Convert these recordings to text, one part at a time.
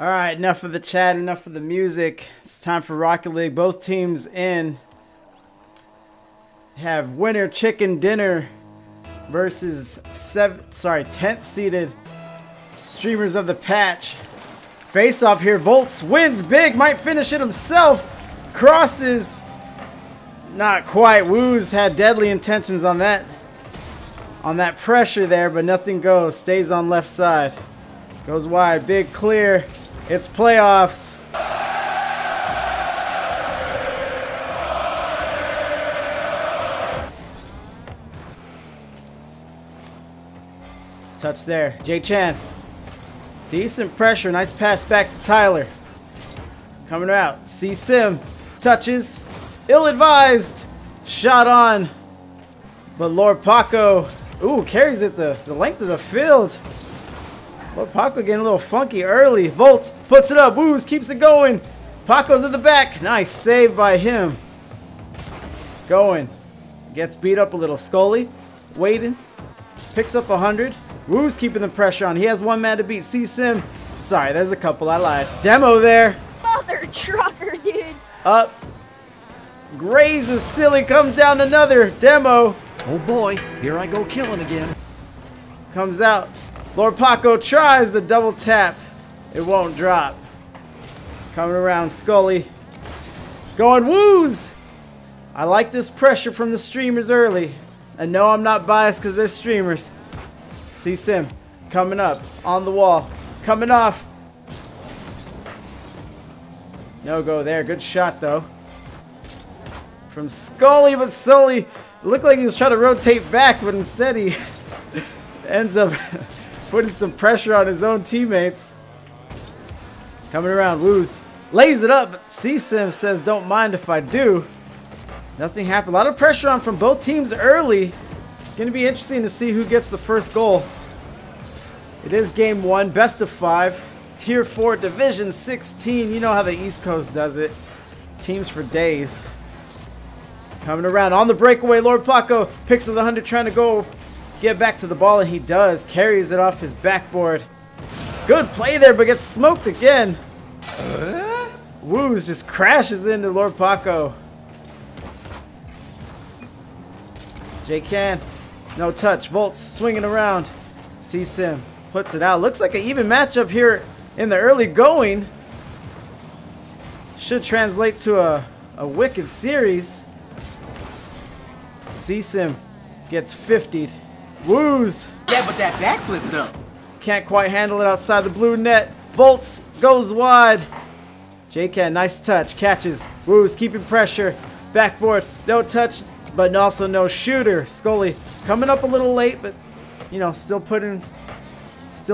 All right, enough of the chat, enough of the music. It's time for Rocket League. Both teams in. Have winner chicken dinner versus 10th seeded streamers of the patch. Face off here. Volts wins big, might finish it himself. Crosses. Not quite. Woos had deadly intentions on that pressure there, but nothing goes. Stays on left side. Goes wide. Big clear. It's playoffs. Touch there. J-Chan. Decent pressure. Nice pass back to Tyler. Coming out. C-Sim. Touches. Ill-advised. Shot on. But Lord Paco. Ooh, carries it the length of the field. Lord Paco getting a little funky early. Volts puts it up. Woos keeps it going. Paco's in the back. Nice save by him. Going. Gets beat up a little. Scully. Waiting. Picks up 100. Woos keeping the pressure on. He has one man to beat. C-Sim. Sorry, there's a couple. I lied. Demo there. Mother trucker, dude. Up. Grazes silly. Comes down another. Demo. Oh boy, here I go killing again. Comes out. Lord Paco tries the double tap. It won't drop. Coming around. Scully. Going Woos. I like this pressure from the streamers early. And no, I'm not biased because they're streamers. C-Sim coming up on the wall. Coming off. No go there. Good shot though. From Scully, but Sully looked like he was trying to rotate back, but instead he ends up putting some pressure on his own teammates. Coming around. Woos lays it up, but C-Sim says don't mind if I do. Nothing happened. A lot of pressure on from both teams early. It's going to be interesting to see who gets the first goal. It is game 1, best of 5. Tier 4, Division 16. You know how the East Coast does it. Teams for days. Coming around on the breakaway. Lord Paco picks up the 100, trying to go get back to the ball, and he does. Carries it off his backboard. Good play there, but gets smoked again. Woos just crashes into Lord Paco. J-Can. No touch. Volts swinging around. C-Sim puts it out. Looks like an even matchup here in the early going. Should translate to a wicked series. C-Sim gets 50'd. Woos. Yeah, but that backflip though. Can't quite handle it outside the blue net. Volts goes wide. J-Can, nice touch. Catches. Woos keeping pressure. Backboard. No touch, but also no shooter. Scully coming up a little late, but you know, still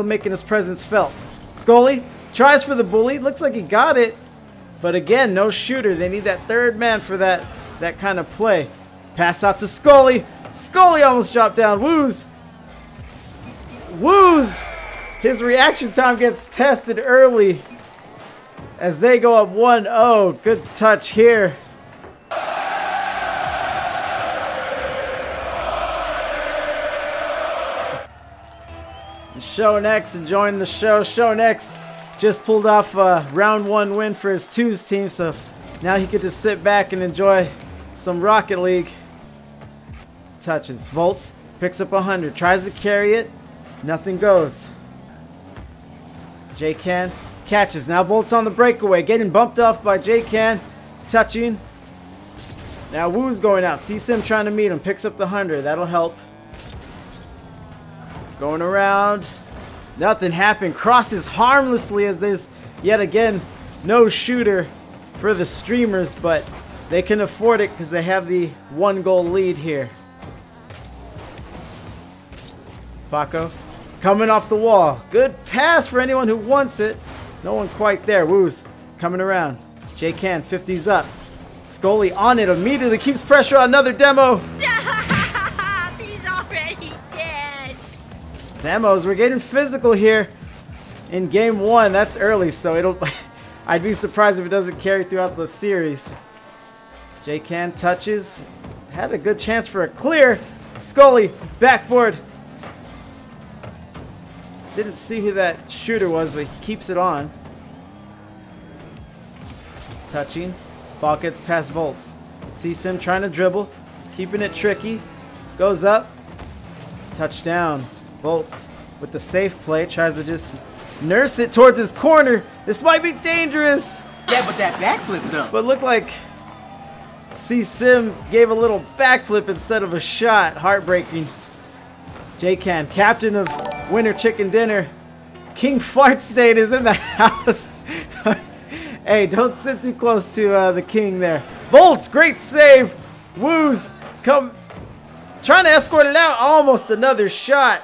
making his presence felt. Scully tries for the bully. Looks like he got it, but again, no shooter. They need that third man for that kind of play. Pass out to Scully. Scully almost dropped down. Woos. Woos. His reaction time gets tested early as they go up 1-0. Good touch here. Shown X enjoying the show. Shown X just pulled off a round 1 win for his 2s team, so now he could just sit back and enjoy some Rocket League. Touches. Volts picks up 100. Tries to carry it. Nothing goes. J-Can catches. Now Volts on the breakaway. Getting bumped off by J-Can. Touching. Now Woo's going out. C-Sim trying to meet him. Picks up the 100. That'll help. Going around. Nothing happened. Crosses harmlessly as there's yet again no shooter for the streamers, but they can afford it because they have the 1-goal lead here. Paco coming off the wall. Good pass for anyone who wants it. No one quite there. Woos coming around. J-Can 50's up. Scully on it immediately. Keeps pressure on another demo. He's already dead. Demos, we're getting physical here in game 1. That's early, so it'll I'd be surprised if it doesn't carry throughout the series. J-Can touches. Had a good chance for a clear. Scully, backboard. Didn't see who that shooter was, but he keeps it on. Touching. Ball gets past Volts. C-Sim trying to dribble. Keeping it tricky. Goes up. Touchdown. Volts with the safe play. Tries to just nurse it towards his corner. This might be dangerous. Yeah, but that backflip though. But looked like C-Sim gave a little backflip instead of a shot. Heartbreaking. J-Can, captain of Winter Chicken Dinner. King Fart State is in the house. Hey, don't sit too close to the king there. Volts, great save. Woos, come. Trying to escort it out. Almost another shot.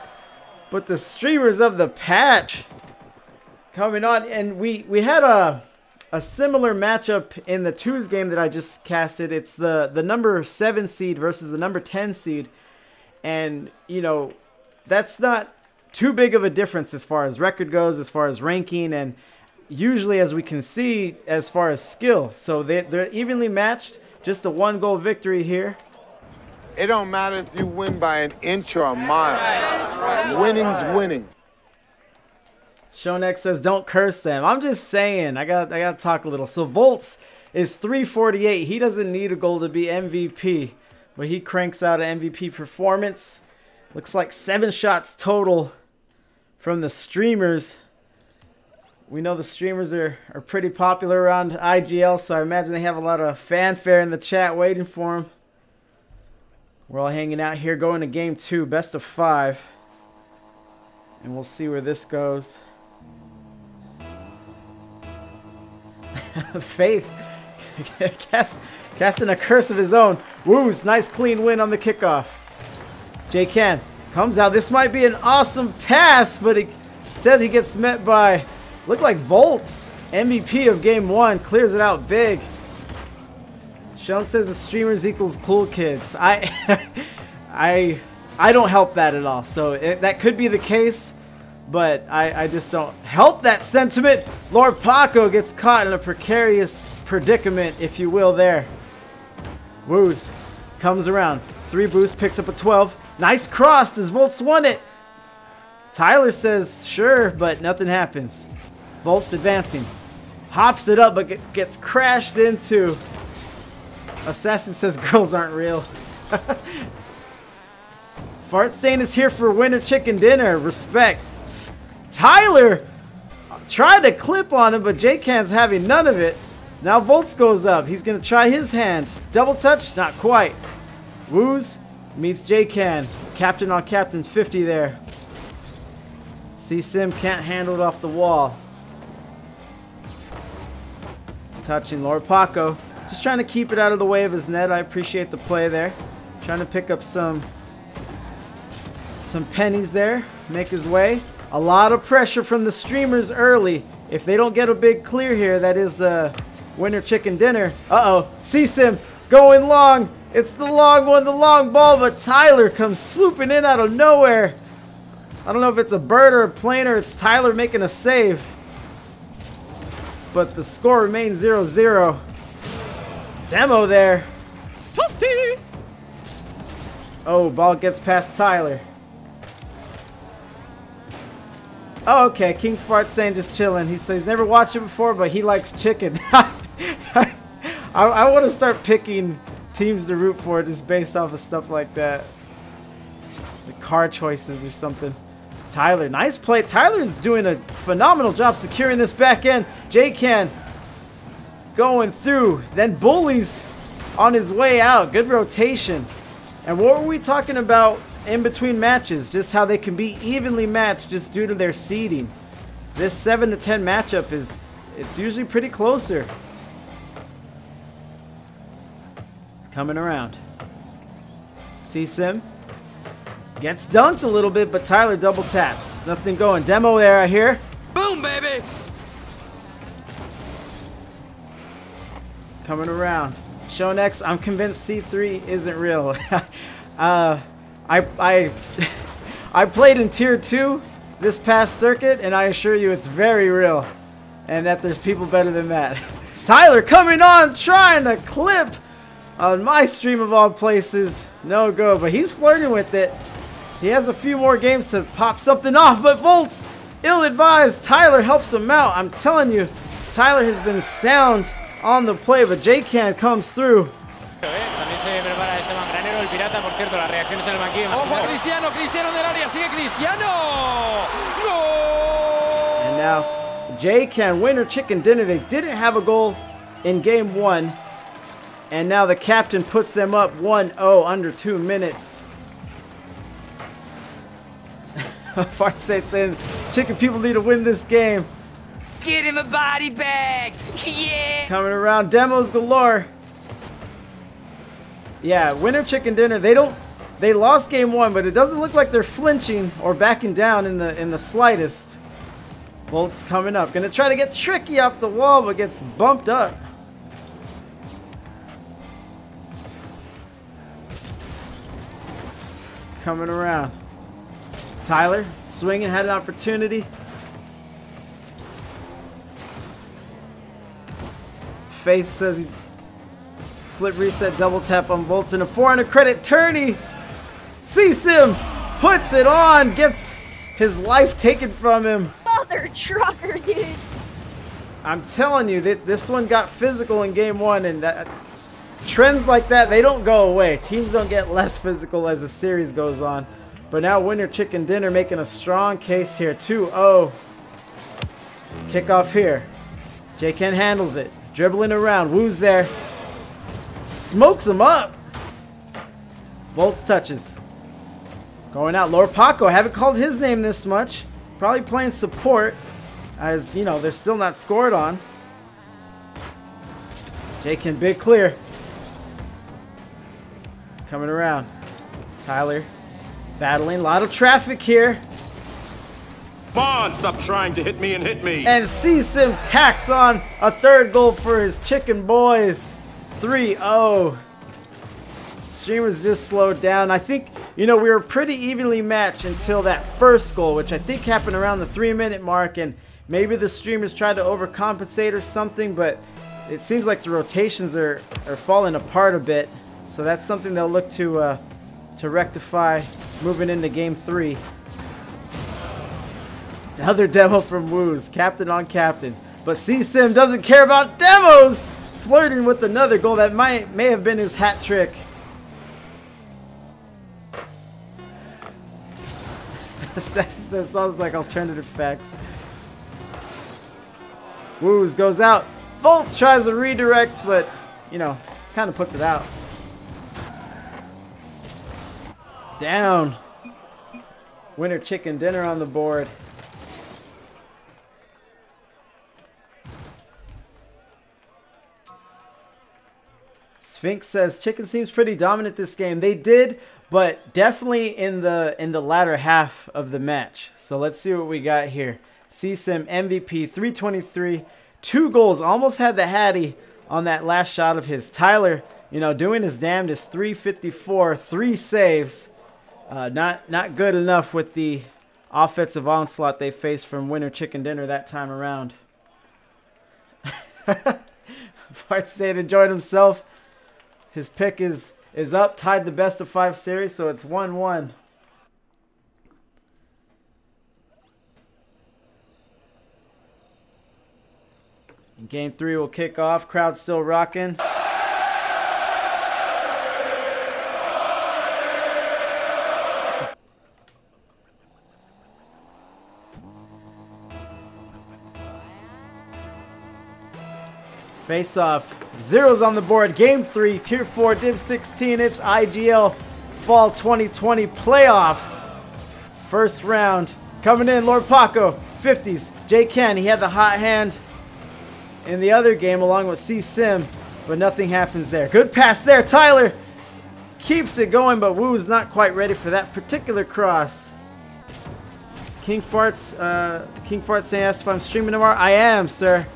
But the streamers of the patch coming on. And we had a similar matchup in the twos game that I just casted. It's the number 7 seed versus the number 10 seed. And, you know, that's not too big of a difference as far as record goes, as far as ranking, and usually, as we can see, as far as skill. So they're evenly matched. Just a 1-goal victory here. It don't matter if you win by an inch or a mile. Winning's winning. Shonex says, don't curse them. I'm just saying. I got to talk a little. So Volts is 348. He doesn't need a goal to be MVP, but he cranks out an MVP performance. Looks like 7 shots total from the streamers. We know the streamers are pretty popular around IGL, so I imagine they have a lot of fanfare in the chat waiting for them. We're all hanging out here going to game 2, best of 5. And we'll see where this goes. Faith casting a curse of his own. Woos, nice clean win on the kickoff. J-Can comes out. This might be an awesome pass, but he says he gets met by, look like Volts. MVP of game 1, clears it out big. Sean says the streamers equals cool kids. I don't help that at all. So that could be the case, but I just don't help that sentiment. Lord Paco gets caught in a precarious predicament, if you will, there. Woos comes around. 3 boosts, picks up a 12. Nice cross. Does Volts won it? Tyler says sure, but nothing happens. Volts advancing. Hops it up, but gets crashed into. Assassin says girls aren't real. Fartstain is here for Winter Chicken Dinner. Respect. Tyler tried to clip on him, but J-Can's having none of it. Now Volts goes up. He's going to try his hand. Double touch? Not quite. Woos meets J-Can. Captain on captain 50 there. C-Sim can't handle it off the wall. Touching Lord Paco. Just trying to keep it out of the way of his net. I appreciate the play there. Trying to pick up some pennies there. Make his way. A lot of pressure from the streamers early. If they don't get a big clear here, that is Winter Chicken Dinner. Uh-oh. C-Sim going long. It's the long one, the long ball, but Tyler comes swooping in out of nowhere. I don't know if it's a bird or a plane or it's Tyler making a save. But the score remains 0-0. Demo there. Oh, ball gets past Tyler. Oh, okay. King Fart saying just chilling. He says he's never watched it before, but he likes chicken. I want to start picking teams to root for just based off of stuff like that. The car choices or something. Tyler, nice play. Tyler's doing a phenomenal job securing this back end. J-Can going through. Then Bullies on his way out. Good rotation. And what were we talking about in between matches? Just how they can be evenly matched just due to their seeding. This 7-10 matchup it's usually pretty closer. Coming around. C-Sim gets dunked a little bit, but Tyler double taps. Nothing going. Demo there, I hear. Boom, baby! Coming around. Shonex, I'm convinced C3 isn't real. I played in Tier 2 this past circuit, and I assure you it's very real. And that there's people better than that. Tyler coming on, trying to clip on my stream of all places. No go, but he's flirting with it. He has a few more games to pop something off, but Volts, ill-advised. Tyler helps him out. I'm telling you, Tyler has been sound on the play, but J-Can comes through. También se prepara Esteban Granero, el pirata, por cierto, las reacciones en el banquillo. Ojo, Cristiano, Cristiano del área, sigue Cristiano. And now, J-Can, winner chicken dinner. They didn't have a goal in game 1. And now the captain puts them up 1-0 under 2 minutes. Fart State saying, chicken people need to win this game. Get him a body bag. Yeah. Coming around, demos galore. Yeah, winner chicken dinner. They lost game 1, but it doesn't look like they're flinching or backing down in the slightest. Volt's coming up, gonna try to get tricky off the wall, but gets bumped up. Coming around. Tyler swinging, had an opportunity. Faith says he flip reset, double tap on Volts, and a 400 credit tourney. C-Sim puts it on, gets his life taken from him. Mother trucker, dude. I'm telling you, this one got physical in game 1, and that trends like that, they don't go away. Teams don't get less physical as the series goes on. But now winner chicken dinner making a strong case here. 2-0. Kickoff here. J-Ken handles it. Dribbling around. Woo's there. Smokes him up. Volts touches. Going out. Lord Paco. Haven't called his name this much. Probably playing support. As, you know, they're still not scored on. J-Ken big clear. Coming around. Tyler battling. A lot of traffic here. Come on, stop trying to hit me and hit me. And C-Sim tacks on a 3rd goal for his chicken boys. 3-0. Streamers just slowed down. I think, you know, we were pretty evenly matched until that first goal, which I think happened around the 3-minute mark, and maybe the streamers tried to overcompensate or something, but it seems like the rotations are falling apart a bit. So that's something they'll look to rectify moving into game 3. Another demo from Woos, captain on captain. But C-Sim doesn't care about demos! Flirting with another goal that may have been his hat trick. Sassy says sounds like alternative facts. Woos goes out. Volts tries to redirect, but, you know, kind of puts it out. Down. Winner chicken dinner on the board. Sphinx says chicken seems pretty dominant this game. They did, but definitely in the latter half of the match. So let's see what we got here. C-Sim MVP 323, 2 goals, almost had the Hattie on that last shot of his. Tyler, you know, doing his damnedest, 354, 3 saves. Not good enough with the offensive onslaught they faced from winner chicken dinner that time around. Fart State enjoyed himself. His pick is up, tied the best of 5 series, so it's 1-1. Game 3 will kick off. Crowd still rocking. Face off. Zeros on the board. Game 3, Tier 4, Div 16. It's IGL Fall 2020 Playoffs. First round. Coming in, Lord Paco. 50s. J-Ken, he had the hot hand in the other game along with C-Sim, but nothing happens there. Good pass there. Tyler keeps it going, but Woo's not quite ready for that particular cross. King Farts saying, asked if I'm streaming tomorrow. I am, sir.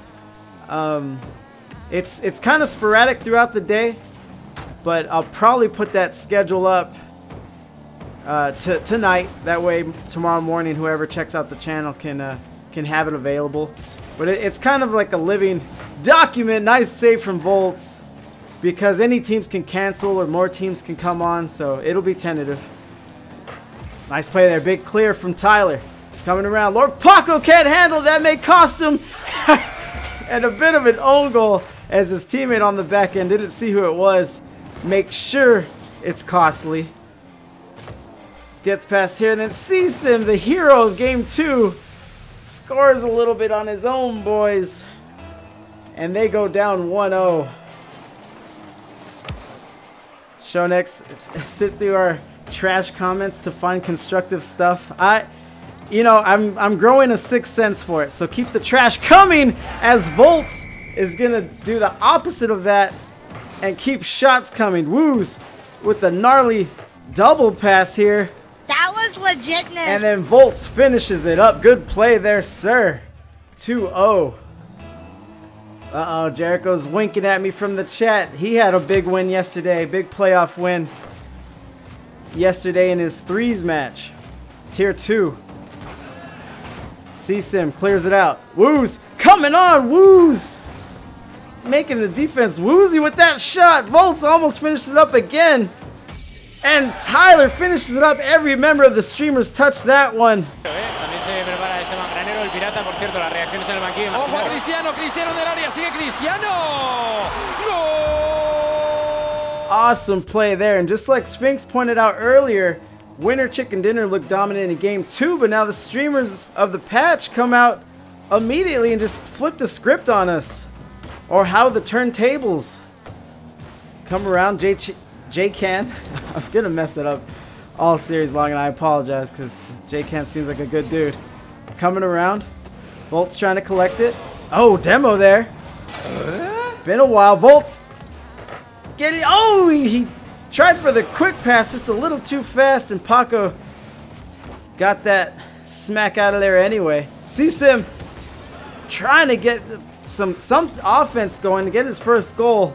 It's kind of sporadic throughout the day, but I'll probably put that schedule up tonight. That way, tomorrow morning, whoever checks out the channel can have it available. But it's kind of like a living document. Nice save from Volts, because any teams can cancel or more teams can come on, so it'll be tentative. Nice play there. Big clear from Tyler. Coming around. Lord Paco can't handle that. May cost him. And a bit of an own goal. as his teammate on the back end didn't see who it was. Make sure it's costly. Gets past here and then sees him, the hero of game 2. Scores a little bit on his own, boys. And they go down 1-0. Show next, sit through our trash comments to find constructive stuff. I'm growing a sixth sense for it, so keep the trash coming, as Volts is gonna do the opposite of that and keep shots coming. Woos with the gnarly double pass here. That was legitness. And then Volts finishes it up. Good play there, sir. 2-0. Uh-oh, Jericho's winking at me from the chat. He had a big win yesterday. Big playoff win yesterday in his threes match. Tier 2. C-Sim clears it out. Woos coming on. Woos making the defense woozy with that shot. Volts almost finishes it up again. And Tyler finishes it up. Every member of the streamers touched that one. También se prepara Esteban Granero, el pirata, por cierto, las reacciones en el banquillo. Ojo a Cristiano, Cristiano del área, sigue Cristiano. ¡Gol! Awesome play there. And just like Sphinx pointed out earlier, Winner Chicken Dinner looked dominant in game 2, but now the streamers of the patch come out immediately and just flip the script on us. Or how the turntables come around. J-Can. I'm gonna mess that up all series long, and I apologize because J-Can seems like a good dude. Coming around. Volts trying to collect it. Oh, demo there. Been a while. Volts getting. Oh, he tried for the quick pass just a little too fast, and Paco got that smack out of there anyway. C-Sim trying to get some offense going to get his first goal.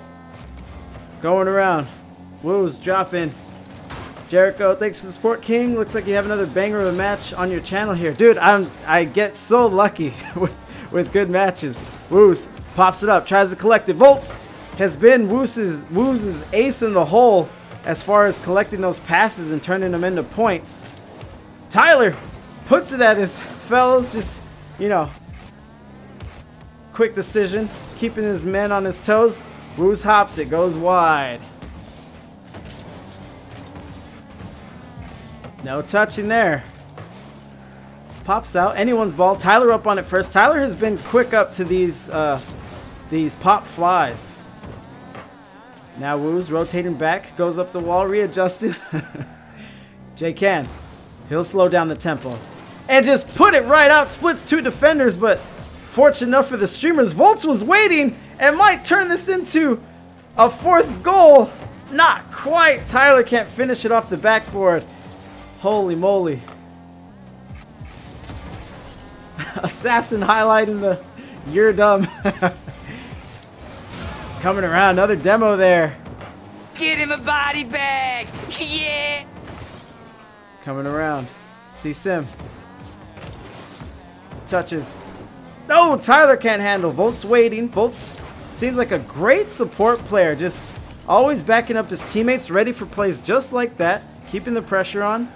Going around. Woos dropping. Jericho, thanks for the support, King. Looks like you have another banger of a match on your channel here. Dude, I get so lucky with good matches. Woos pops it up, tries to collect it. Volts has been Woos' ace in the hole as far as collecting those passes and turning them into points. Tyler puts it at his fellas, just, you know, quick decision, keeping his men on his toes. Woos hops it, goes wide. No touching there. Pops out. Anyone's ball. Tyler up on it first. Tyler has been quick up to these pop flies. Now Woos rotating back. Goes up the wall. Readjusted. J-Can. He'll slow down the tempo. And just put it right out. Splits 2 defenders. But fortunate enough for the streamers, Volts was waiting and might turn this into a 4th goal. Not quite. Tyler can't finish it off the backboard. Holy moly. Assassin highlighting the you're dumb. Coming around, another demo there. Get him a body bag. Yeah. Coming around. C-Sim. Touches. Oh, Tyler can't handle. Volts waiting. Volts seems like a great support player. Just always backing up his teammates, ready for plays just like that. Keeping the pressure on.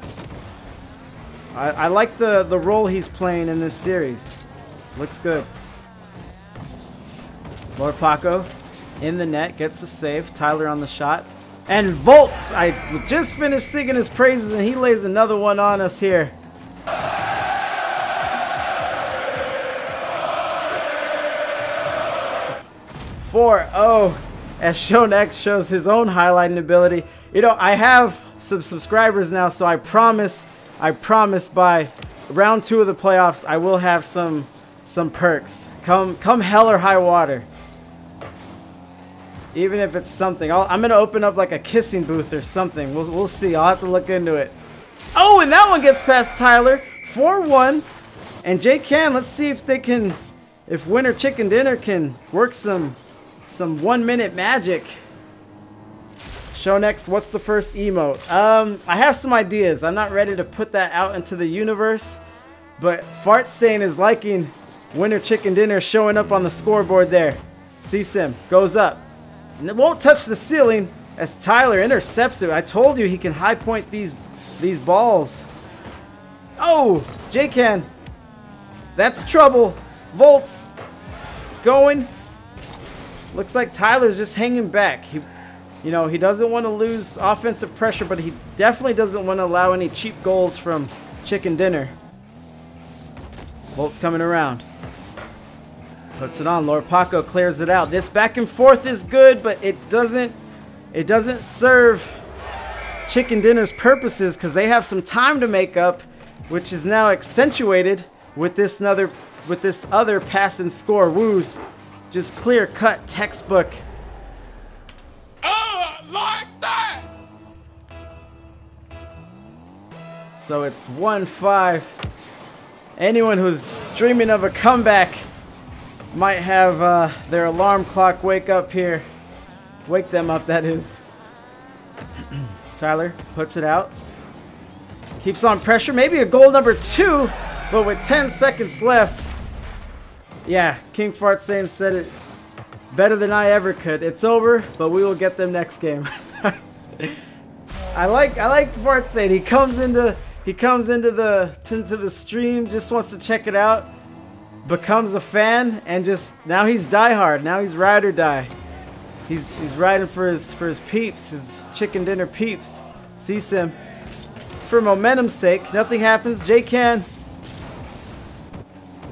I like the role he's playing in this series. Looks good. Lord Paco in the net, gets the save. Tyler on the shot. And Volts, I just finished singing his praises and he lays another one on us here. As Shown X shows his own highlighting ability. You know, I have some subscribers now, so I promise by round 2 of the playoffs I will have some perks. Come hell or high water. Even if it's something. I'm gonna open up like a kissing booth or something. We'll see. I'll have to look into it. Oh, and that one gets past Tyler. 4-1. And J-Can, let's see if they can, if Winner Chicken Dinner can work some 1-minute magic. Show next, what's the first emote? I have some ideas. I'm not ready to put that out into the universe, but Fartstain is liking Winner Chicken Dinner showing up on the scoreboard there. C-Sim goes up. And it won't touch the ceiling as Tyler intercepts it. I told you he can high point these balls. Oh, J-Can. That's trouble. Volts going. Looks like Tyler's just hanging back. He doesn't want to lose offensive pressure, but he definitely doesn't want to allow any cheap goals from Chicken Dinner. Volt's coming around. Puts it on. Lord Paco clears it out. This back and forth is good, but it doesn't serve Chicken Dinner's purposes because they have some time to make up, which is now accentuated with this other pass and score. Woos, just clear cut textbook. Like that. So it's 1-5. Anyone who's dreaming of a comeback might have their alarm clock wake up here. Wake them up, that is. Tyler puts it out. Keeps on pressure. Maybe a goal number 2, but with 10 seconds left. Yeah, King Fartsane said it better than I ever could. It's over, but we will get them next game. I like Fartsane. He comes into the stream, just wants to check it out, becomes a fan, and just now he's diehard. Now he's ride or die. He's riding for his peeps, his Chicken Dinner peeps. C-Sim. For momentum's sake, nothing happens. J-Can.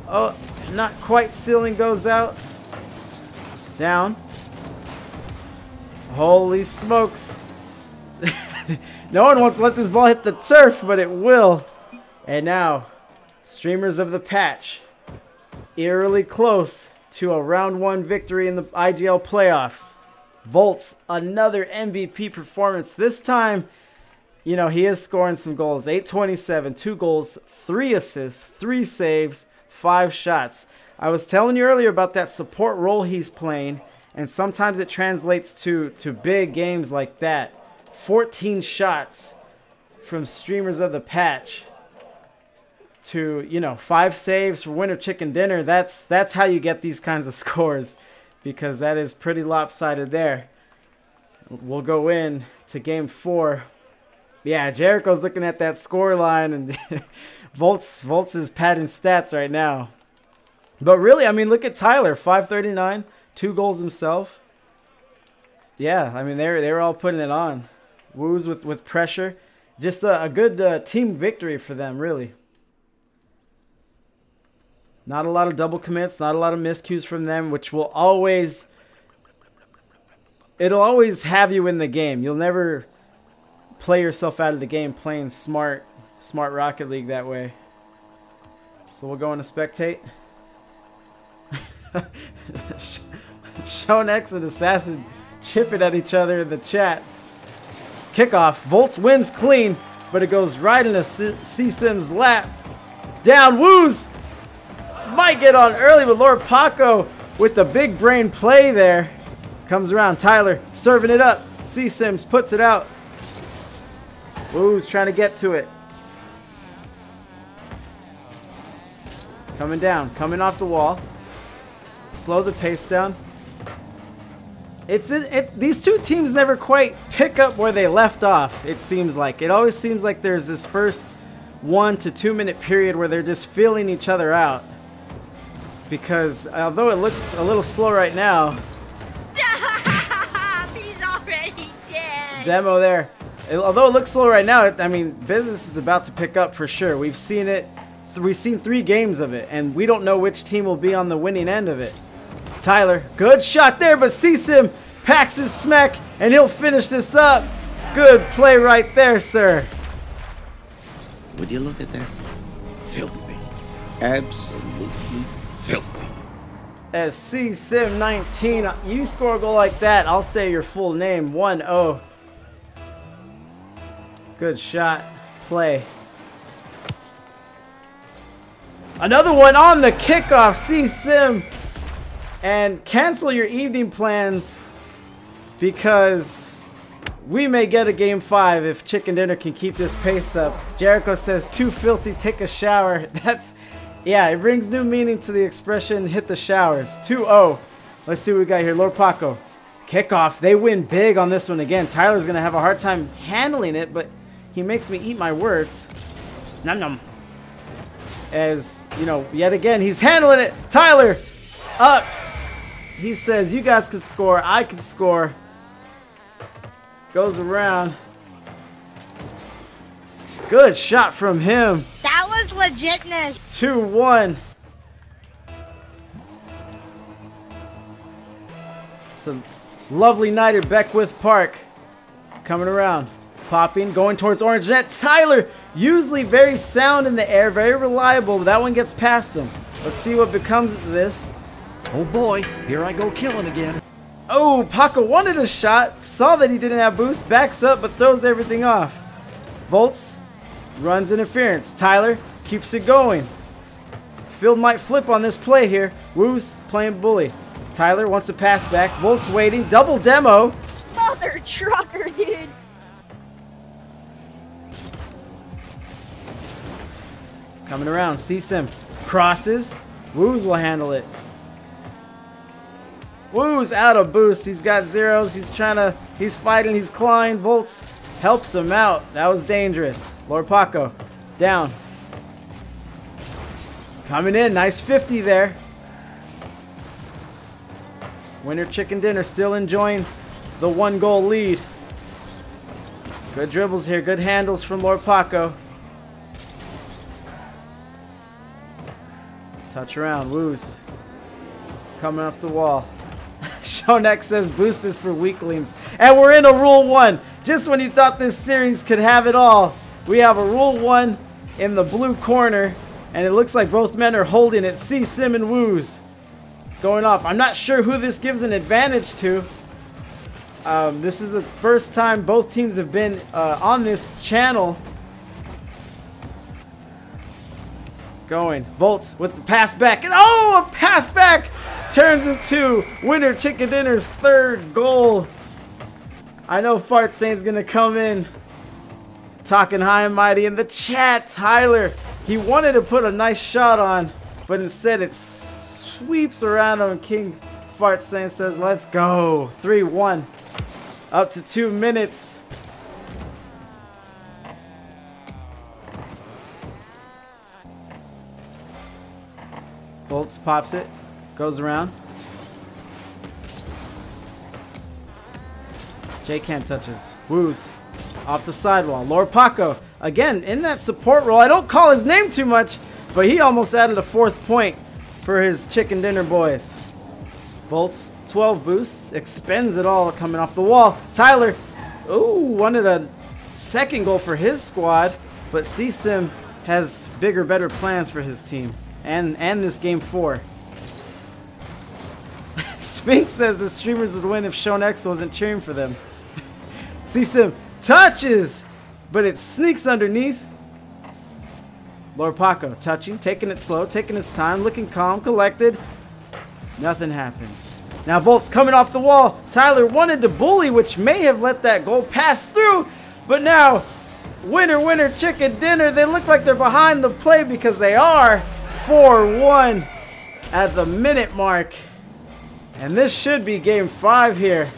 Oh, not quite. Ceiling goes out. Down. Holy smokes. No one wants to let this ball hit the turf, but it will. And now, Streamers of the Patch. Eerily close to a round 1 victory in the IGL playoffs. Volts, another MVP performance. This time, he is scoring some goals. 827, 2 goals, 3 assists, 3 saves, 5 shots. I was telling you earlier about that support role he's playing, and sometimes it translates to big games like that. 14 shots from Streamers of the Patch to, 5 saves for Winter Chicken Dinner. That's how you get these kinds of scores, because that is pretty lopsided there. We'll go in to game 4. Yeah, Jericho's looking at that score line, and Volts is padding stats right now. But really, I mean, look at Tyler, 539, 2 goals himself. Yeah, I mean, they were all putting it on. Woos with pressure. Just a good team victory for them, really. Not a lot of double commits, not a lot of miscues from them, which will always... It'll always have you in the game. You'll never play yourself out of the game playing smart Rocket League that way. So we'll go into spectate. Sean X and Assassin chipping at each other in the chat. Kickoff. Volts wins clean, but it goes right into C-Sim's lap. Down. Woos might get on early, but Lord Paco with the big brain play there. Comes around. Tyler serving it up. C-Sims puts it out. Woos trying to get to it. Coming down. Coming off the wall. Slow the pace down. These two teams never quite pick up where they left off, it seems like. It always seems like there's this first 1 to 2 minute period where they're just feeling each other out. Because although it looks a little slow right now... He's already dead. Demo there. Although it looks slow right now, I mean, business is about to pick up for sure. We've seen it. We've seen 3 games of it, and we don't know which team will be on the winning end of it. Tyler, good shot there, but C-Sim packs his smack, and he'll finish this up. Good play right there, sir. Would you look at that? Filthy. Absolutely filthy. As C-Sim 19, you score a goal like that, I'll say your full name, 1-0. Good shot. Play. Another one on the kickoff, C-Sim. And cancel your evening plans because we may get a game 5 if Chicken Dinner can keep this pace up. Jericho says, too filthy, take a shower. Yeah, it brings new meaning to the expression, hit the showers. 2-0. Let's see what we got here. Lord Paco. Kickoff. They win big on this one again. Tyler's going to have a hard time handling it, but he makes me eat my words. Nom nom. As, yet again, he's handling it. Tyler, up. He says, you guys can score, I can score. Goes around. Good shot from him. That was legitness. 2-1. It's a lovely night at Beckwith Park. Coming around. Popping, going towards orange net. Tyler, usually very sound in the air, very reliable. But that one gets past him. Let's see what becomes of this. Oh boy, here I go killing again. Oh, Paco wanted a shot. Saw that he didn't have boost. Backs up, but throws everything off. Volts runs interference. Tyler keeps it going. Field might flip on this play here. Woo's playing bully. Tyler wants a pass back. Volts waiting. Double demo. Mother trucker, dude. Coming around. C-Sim crosses. Woo's will handle it. Woo's out of boost. He's got zeros. He's fighting. He's clawing. Volts helps him out. That was dangerous. Lord Paco down. Coming in. Nice 50 there. Winner Chicken Dinner still enjoying the 1-goal lead. Good dribbles here. Good handles from Lord Paco. Touch around. Woo's coming off the wall. Shonek says boost is for weaklings. And we're in a Rule 1. Just when you thought this series could have it all, we have a Rule 1 in the blue corner. And it looks like both men are holding it. C-Sim and Woo's going off. I'm not sure who this gives an advantage to. This is the first time both teams have been on this channel. Going. Volts with the pass back. Oh, a pass back turns into Winner Chicken Dinner's 3rd goal. I know Fart Saint's going to come in talking high and mighty in the chat. Tyler, he wanted to put a nice shot on, but instead it sweeps around him. King Fart Saint says, let's go. 3-1. Up to 2 minutes. Volts pops it. Goes around. J-Can touches. Woo's off the sidewall. Lord Paco, again, in that support role. I don't call his name too much, but he almost added a 4th point for his Chicken Dinner boys. Volts, 12 boosts. Expends it all coming off the wall. Tyler, ooh, wanted a 2nd goal for his squad, but C-Sim has bigger, better plans for his team. And this game 4. Sphinx says the streamers would win if Shonex wasn't cheering for them. C-Sim touches, but it sneaks underneath. Lord Paco touching, taking it slow, taking his time, looking calm, collected. Nothing happens. Now Volt's coming off the wall. Tyler wanted to bully, which may have let that goal pass through, but now winner Chicken Dinner. They look like they're behind the play because they are. 4-1 at the minute mark. And this should be game 5 here.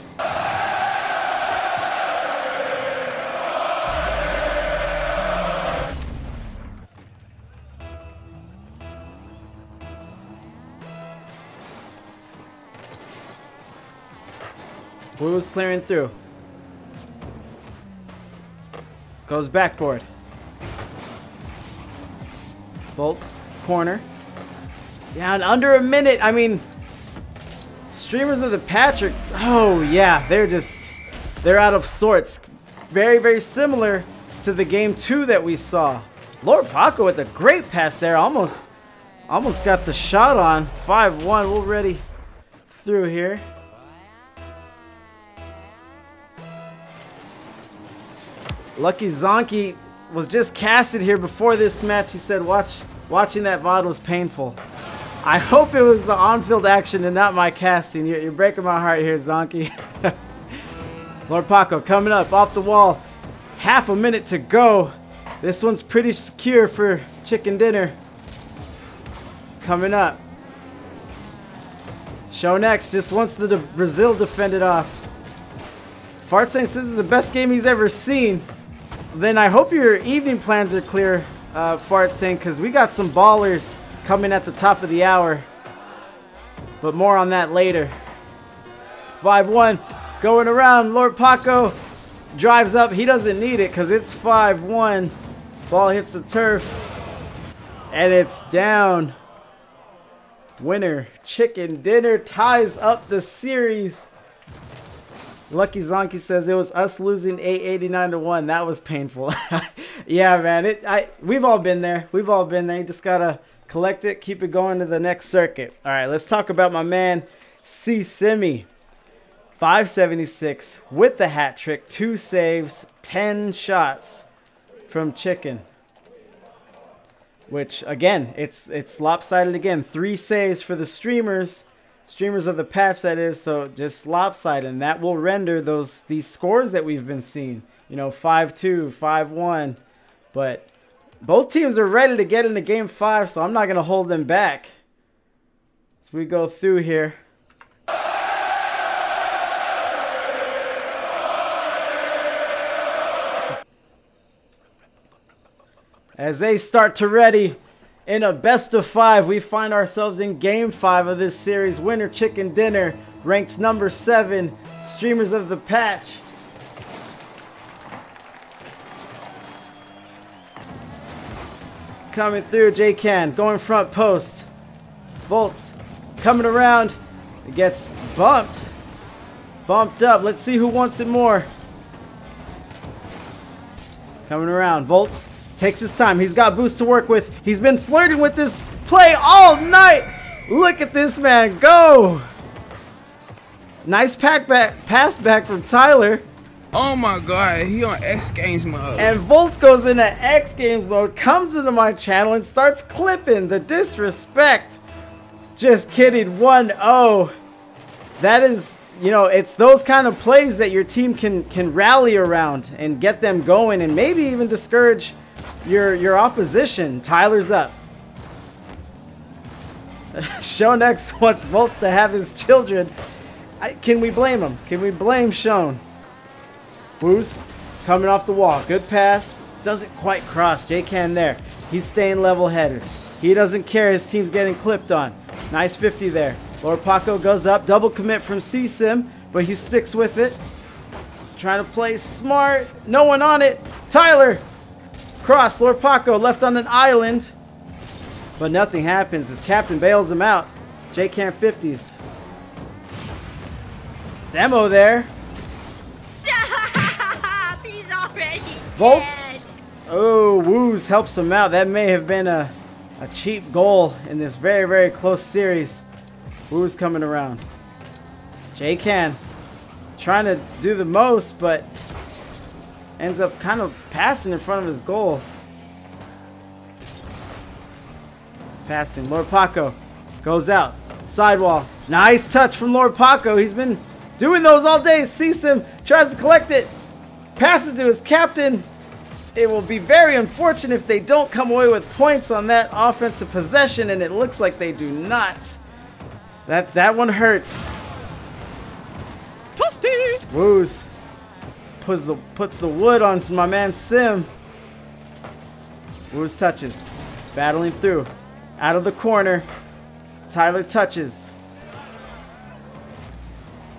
Woo's clearing through. Goes backboard. Volts. Corner. Down under a minute. I mean, streamers of the Patrick. Oh yeah, they're out of sorts. Very, very similar to the game 2 that we saw. Lord Paco with a great pass there. Almost got the shot on. 5-1 already through here. Lucky Zonky was just casted here before this match. He said watching that VOD was painful. I hope it was the on-field action and not my casting. You're breaking my heart here, Zonky. Lord Paco coming up off the wall. Half a minute to go. This one's pretty secure for Chicken Dinner. Coming up. Shonex just wants the Brazil defended off. Fart Saint says this is the best game he's ever seen. Then I hope your evening plans are clear, Fart Saint, because we got some ballers coming at the top of the hour. But more on that later. 5-1 going around. Lord Paco drives up. He doesn't need it because it's 5-1. Ball hits the turf. And it's down. Winner Chicken Dinner ties up the series. Lucky Zonky says it was us losing 889-1. That was painful. Yeah, man. We've all been there. We've all been there. You just gotta collect it, keep it going to the next circuit. All right, let's talk about my man C Simi. 576 with the hat trick, 2 saves, 10 shots from Chicken. Which again, it's lopsided again. 3 saves for the streamers of the patch, that is. So just lopsided, and that will render these scores that we've been seeing. You know, 5-2, 5-1. But both teams are ready to get into game 5, so I'm not gonna hold them back as we go through here. As they start to ready in a best of 5, we find ourselves in game 5 of this series. Winner Chicken Dinner, ranked number 7, streamers of the patch. Coming through, J-Can, going front post. Volts coming around. It gets bumped up. Let's see who wants it more. Coming around, Volts. Takes his time. He's got boost to work with. He's been flirting with this play all night. Look at this man go. Nice pass back from Tyler. Oh my god, he on X Games mode. And Volts goes into X Games mode, comes into my channel and starts clipping the disrespect. Just kidding, 1-0. That is, you know, it's those kind of plays that your team can rally around and get them going and maybe even discourage your opposition. Tyler's up. Shonex wants Volts to have his children. Can we blame him? Can we blame Shone? Woos coming off the wall. Good pass. Doesn't quite cross. J-Can there. He's staying level-headed. He doesn't care. His team's getting clipped on. Nice 50 there. Lord Paco goes up. Double commit from C-Sim, but he sticks with it. Trying to play smart. No one on it. Tyler. Cross. Lord Paco left on an island. But nothing happens as Captain bails him out. J-Can 50s. Demo there. Stop! He's already Volts. dead. Oh, Woos helps him out. That may have been a cheap goal in this very, very close series. Woos coming around. J-Can trying to do the most, but ends up kind of passing in front of his goal. Passing. Lord Paco goes out. Sidewall. Nice touch from Lord Paco. He's been doing those all day. Sees him. Tries to collect it. Passes to his captain. It will be very unfortunate if they don't come away with points on that offensive possession, and it looks like they do not. That one hurts. Woos puts the wood on my man Sim. Woos touches. Battling through. Out of the corner. Tyler touches.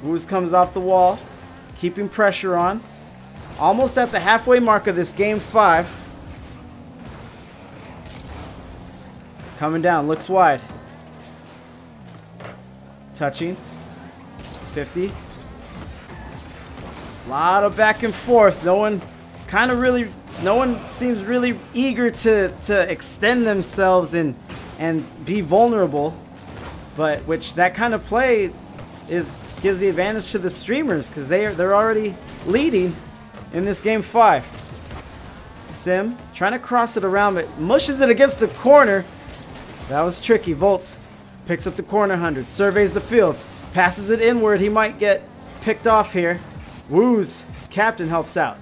Woos comes off the wall. Keeping pressure on. Almost at the halfway mark of this game 5. Coming down. Looks wide. Touching. 50. A lot of back and forth. No one seems really eager to extend themselves and be vulnerable. But which that kind of play gives the advantage to the streamers because they're already leading in this game 5. Sim trying to cross it around, but mushes it against the corner. That was tricky. Volts picks up the corner 100, surveys the field, passes it inward. He might get picked off here. Woos, his captain, helps out.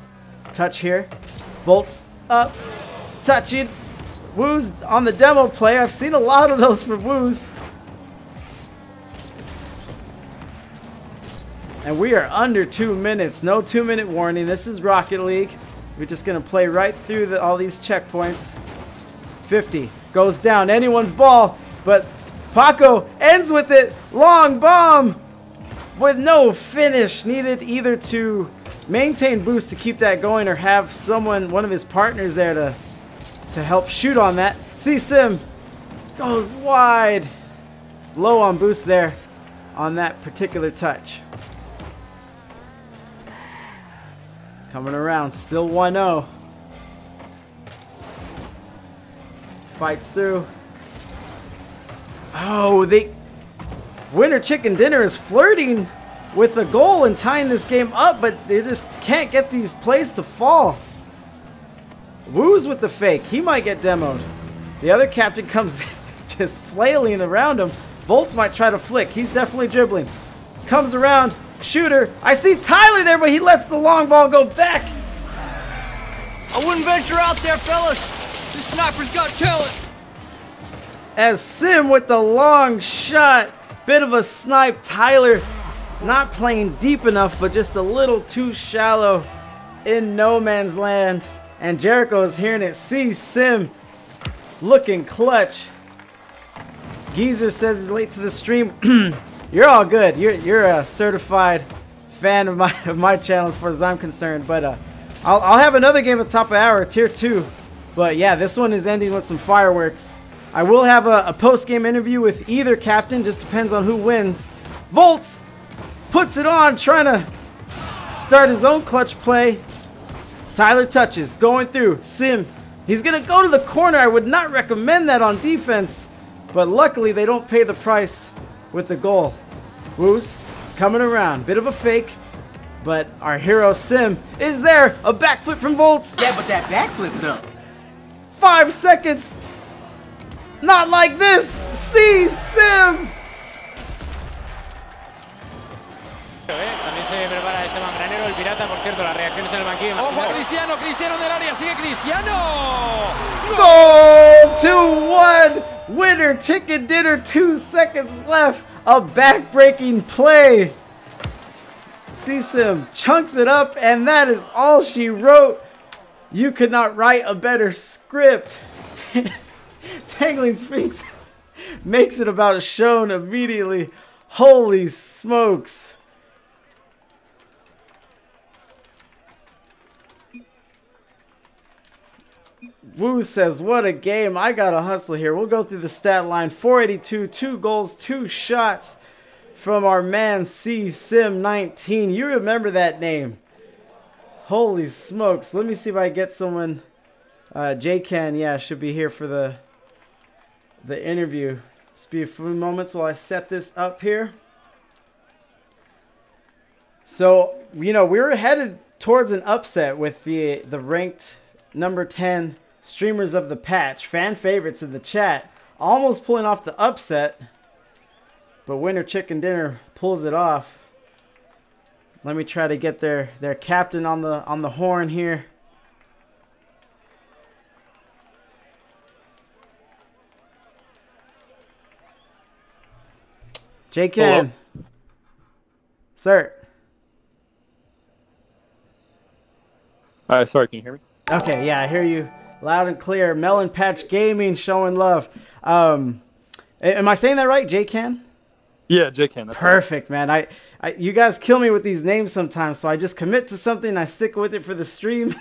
Touch here. Volts up, touching. Woos on the demo play. I've seen a lot of those from Woos. And we are under 2 minutes. No 2-minute warning. This is Rocket League. We're just going to play right through all these checkpoints. 50. Goes down. Anyone's ball. But Paco ends with it. Long bomb. with no finish. Needed either to maintain boost to keep that going or have someone, one of his partners there to help shoot on that. C-Sim goes wide. Low on boost there on that particular touch. Coming around, still 1-0. Fights through. Oh, Winner Chicken Dinner is flirting with the goal and tying this game up, but they just can't get these plays to fall. Woo's with the fake. He might get demoed. The other captain comes just flailing around him. Volts might try to flick. He's definitely dribbling. Comes around. Shooter. I see Tyler there, but he lets the long ball go back. I wouldn't venture out there, fellas. This sniper's got talent. As Sim with the long shot. Bit of a snipe. Tyler not playing deep enough, but just a little too shallow in no man's land. And Jericho is hearing it. See Sim looking clutch. Geezer says he's late to the stream. You're all good. You're a certified fan of my channel as far as I'm concerned. But I'll have another game at the top of the hour, tier 2. But yeah, this one is ending with some fireworks. I will have a post-game interview with either captain. Just depends on who wins. Volts puts it on, trying to start his own clutch play. Tyler touches, going through. Sim, he's going to go to the corner. I would not recommend that on defense. But luckily, they don't pay the price with the goal. Woo's coming around. Bit of a fake. But our hero Sim is there. A backflip from Volts. Yeah, but that backflip though. 5 seconds. Not like this. See Sim. También se prepara Esteban Granero, el pirata, por cierto, las reacciones en el banquillo. Ojo a Cristiano, Cristiano en el área, sigue Cristiano. Goal! 2-1. Winner Chicken Dinner. 2 seconds left. A back-breaking play. C-Sim chunks it up, and that is all she wrote. You could not write a better script. Tangling Sphinx makes it about shown immediately. Holy smokes. Woo says, what a game. I got to hustle here. We'll go through the stat line. 482, 2 goals, 2 shots from our man C-Sim 19. You remember that name. Holy smokes. Let me see if I get someone. J-Can, yeah, should be here for the interview. Just be a few moments while I set this up here. So, you know, we were headed towards an upset with the ranked number 10 streamers of the patch, fan favorites in the chat, almost pulling off the upset, but Winner Chicken Dinner pulls it off. Let me try to get their captain on the horn here. J-Can. Sir. Sorry, can you hear me? Okay, yeah, I hear you loud and clear. Melon Patch Gaming showing love. Am I saying that right, J-Can? Yeah, J-Can. That's perfect, right. Man. You guys kill me with these names sometimes, so I just commit to something, and I stick with it for the stream,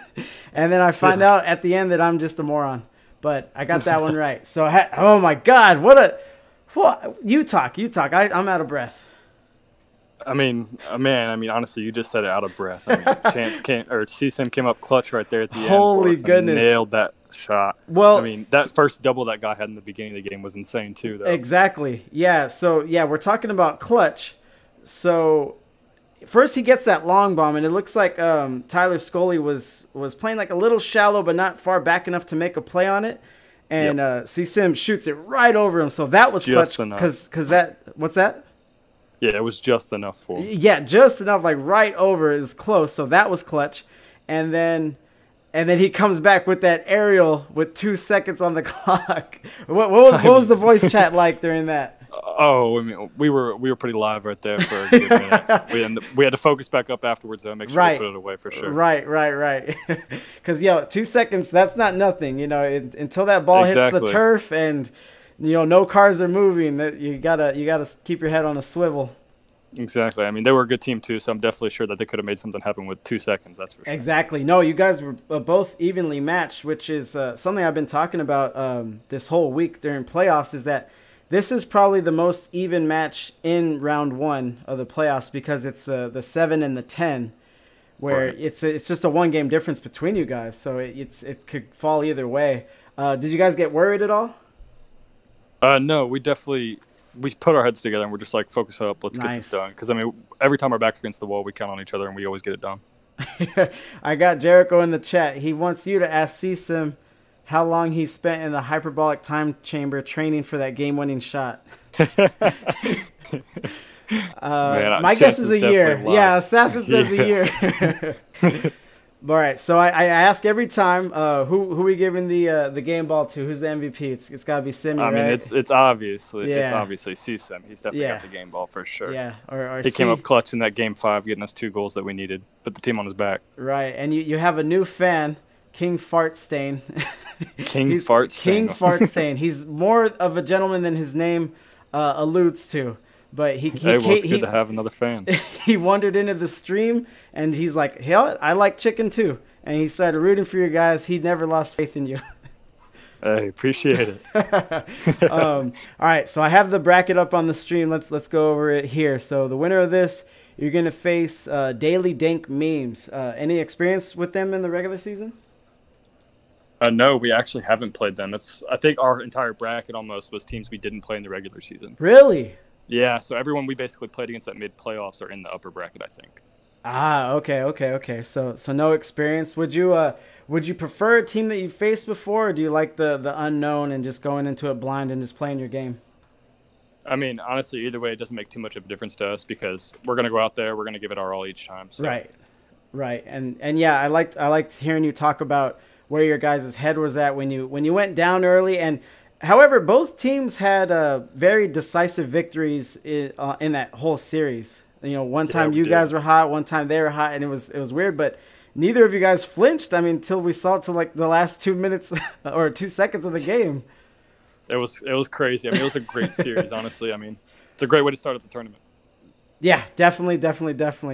and then I find out at the end that I'm just a moron. But I got that one right. So, oh my God, you talk. I'm out of breath. I mean, honestly, you just said it out of breath. I mean, C-Sim came up clutch right there at the end. Holy goodness. Nailed that shot. Well, I mean, that first double that guy had in the beginning of the game was insane too, though. Exactly. Yeah. So, yeah, we're talking about clutch. So, first he gets that long bomb, and it looks like Tyler Scully was playing like a little shallow, but not far back enough to make a play on it. And C-Sim shoots it right over him. So that was just clutch. Because that, what's that? Yeah, it was just enough for him. Yeah, just enough, like right over is close. So that was clutch. And then he comes back with that aerial with 2 seconds on the clock. What was the voice chat like during that? Oh, I mean, we were pretty live right there for a good minute. We had to focus back up afterwards though, make sure we put it away for sure. Right. Because 2 seconds, that's not nothing. You know, until that ball hits the turf and no cars are moving. That you gotta keep your head on a swivel. Exactly. I mean, they were a good team too, so I'm definitely sure that they could have made something happen with 2 seconds. That's for sure. Exactly. No, you guys were both evenly matched, which is something I've been talking about this whole week during playoffs. Is that this is probably the most even match in round 1 of the playoffs because it's the 7 and the 10, where it's just a 1-game difference between you guys. So it could fall either way. Did you guys get worried at all? No, we put our heads together and we're just like, focus up, let's get this done. Because, I mean, every time we're back against the wall, we count on each other and we always get it done. I got Jericho in the chat. He wants you to ask CSIM how long he spent in the hyperbolic time chamber training for that game-winning shot. Man, my guess is a year. Yeah, Assassin says a year. All right, so I ask every time who we giving the game ball to? Who's the MVP? It's got to be Simi, right? I mean, it's obviously C-Sim. He's definitely got the game ball for sure. Yeah, or he came up clutch in that game 5, getting us 2 goals that we needed, put the team on his back. Right, and you have a new fan, King Fartstain. King Fartstain. He's more of a gentleman than his name alludes to. But it's good to have another fan. He wandered into the stream, and he's like, hell, I like chicken too. And he started rooting for you guys. He never lost faith in you. Hey, appreciate it. All right, so I have the bracket up on the stream. Let's go over it here. So the winner of this, you're going to face Daily Dank Memes. Any experience with them in the regular season? No, we actually haven't played them. I think our entire bracket almost was teams we didn't play in the regular season. Really? Yeah, so everyone we basically played against that mid-playoffs are in the upper bracket, I think. Ah, okay. So no experience. Would you prefer a team that you faced before, or do you like the unknown and just going into it blind and just playing your game? I mean, honestly, either way, it doesn't make too much of a difference to us because we're going to go out there, we're going to give it our all each time. So. Right. And yeah, I liked hearing you talk about where your guys' head was at when you went down early. And however, both teams had very decisive victories in that whole series. You know, one time you guys were hot, one time they were hot, and it was weird. But neither of you guys flinched. I mean, until we saw it to like the last 2 minutes or 2 seconds of the game. It was crazy. I mean, it was a great series. Honestly, I mean, it's a great way to start up the tournament. Yeah, definitely.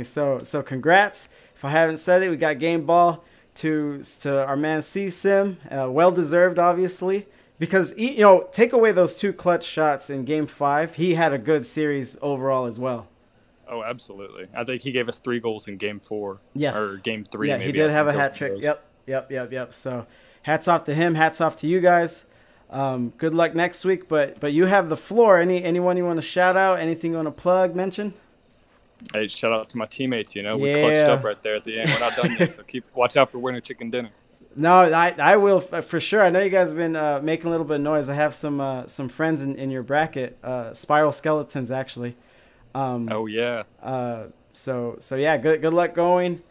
So congrats. If I haven't said it, we got game ball to our man C-Sim. Well deserved, obviously. Because, take away those 2 clutch shots in Game 5, he had a good series overall as well. Oh, absolutely. I think he gave us 3 goals in Game 4. Yes. Or Game 3, yeah, maybe. He did have a hat trick. Yep. So, hats off to him. Hats off to you guys. Good luck next week. But you have the floor. Anyone you want to shout out? Anything you want to plug, mention? Hey, shout out to my teammates. We clutched up right there at the end. We're not done yet, so watch out for winner chicken dinner. No, I will for sure. I know you guys have been making a little bit of noise. I have some friends in your bracket, Spiral Skeletons actually. Oh yeah. So yeah, good luck going.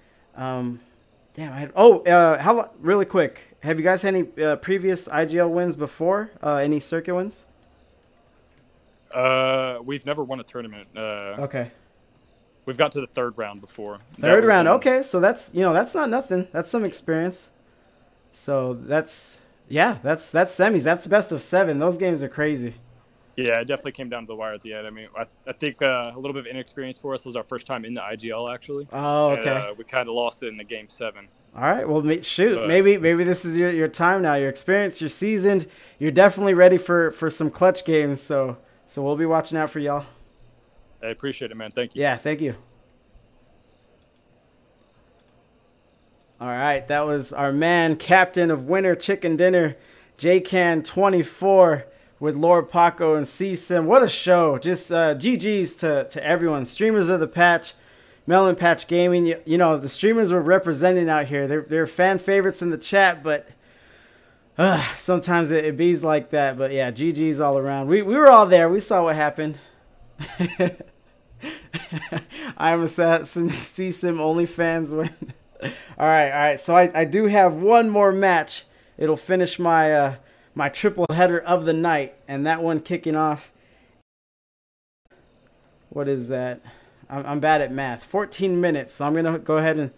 Really quick, have you guys had any previous IGL wins before? Any circuit wins? We've never won a tournament. Okay. We've got to the 3rd round before. Third round, okay. So that's not nothing. That's some experience. So that's semis. That's best of 7. Those games are crazy. Yeah, it definitely came down to the wire at the end. I mean, I think a little bit of inexperience for us. It was our first time in the IGL, actually. Oh, okay. And, we kind of lost it in the Game 7. All right. Well, maybe this is your time now. You're experienced. You're seasoned. You're definitely ready for some clutch games. So we'll be watching out for y'all. I appreciate it, man. Thank you. Yeah, thank you. All right, that was our man, captain of Winter Chicken Dinner, JCan24 with Lord Paco and C-Sim. What a show. Just GG's to everyone. Streamers of the patch, Melon Patch Gaming. The streamers were representing out here. They're fan favorites in the chat, but sometimes it bees like that. But yeah, GG's all around. We were all there. We saw what happened. I'm Assassin. C-Sim OnlyFans win. All right. So I do have one more match. It'll finish my my triple header of the night, and that one kicking off. What is that? I'm bad at math. 14 minutes. So I'm gonna go ahead and